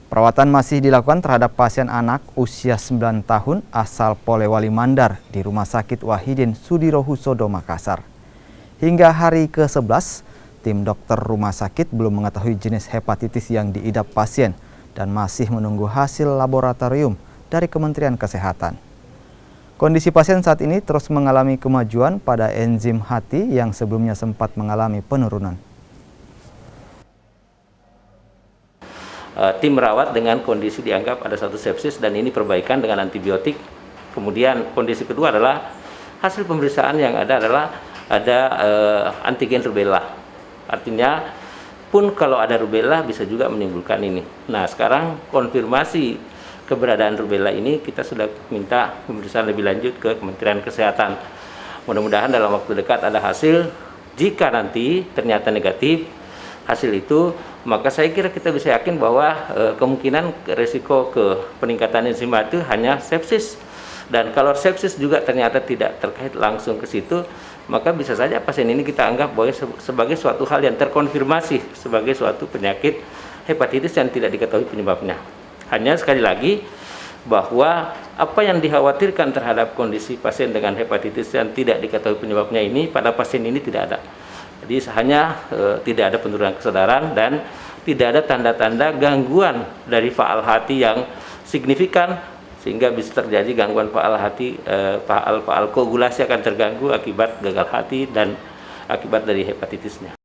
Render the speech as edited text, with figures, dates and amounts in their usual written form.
Perawatan masih dilakukan terhadap pasien anak usia 9 tahun asal Polewali Mandar di Rumah Sakit Wahidin Sudirohusodo, Makassar. Hingga hari ke-11, tim dokter rumah sakit belum mengetahui jenis hepatitis yang diidap pasien dan masih menunggu hasil laboratorium dari Kementerian Kesehatan. Kondisi pasien saat ini terus mengalami kemajuan pada enzim hati yang sebelumnya sempat mengalami penurunan. Tim merawat dengan kondisi dianggap ada satu sepsis dan ini perbaikan dengan antibiotik. Kemudian kondisi kedua adalah hasil pemeriksaan yang ada adalah antigen rubella. Artinya pun kalau ada rubella bisa juga menimbulkan ini. Nah, sekarang konfirmasi keberadaan rubella ini kita sudah minta pemeriksaan lebih lanjut ke Kementerian Kesehatan. Mudah-mudahan dalam waktu dekat ada hasil. Jika nanti ternyata negatif hasil itu, maka saya kira kita bisa yakin bahwa kemungkinan risiko ke peningkatan enzim itu hanya sepsis. Dan kalau sepsis juga ternyata tidak terkait langsung ke situ, maka bisa saja pasien ini kita anggap bahwa sebagai suatu hal yang terkonfirmasi sebagai suatu penyakit hepatitis yang tidak diketahui penyebabnya. Hanya sekali lagi bahwa apa yang dikhawatirkan terhadap kondisi pasien dengan hepatitis yang tidak diketahui penyebabnya ini pada pasien ini tidak ada. Jadi hanya tidak ada penurunan kesadaran dan tidak ada tanda-tanda gangguan dari faal hati yang signifikan sehingga bisa terjadi gangguan faal hati, faal koagulasi akan terganggu akibat gagal hati dan akibat dari hepatitisnya.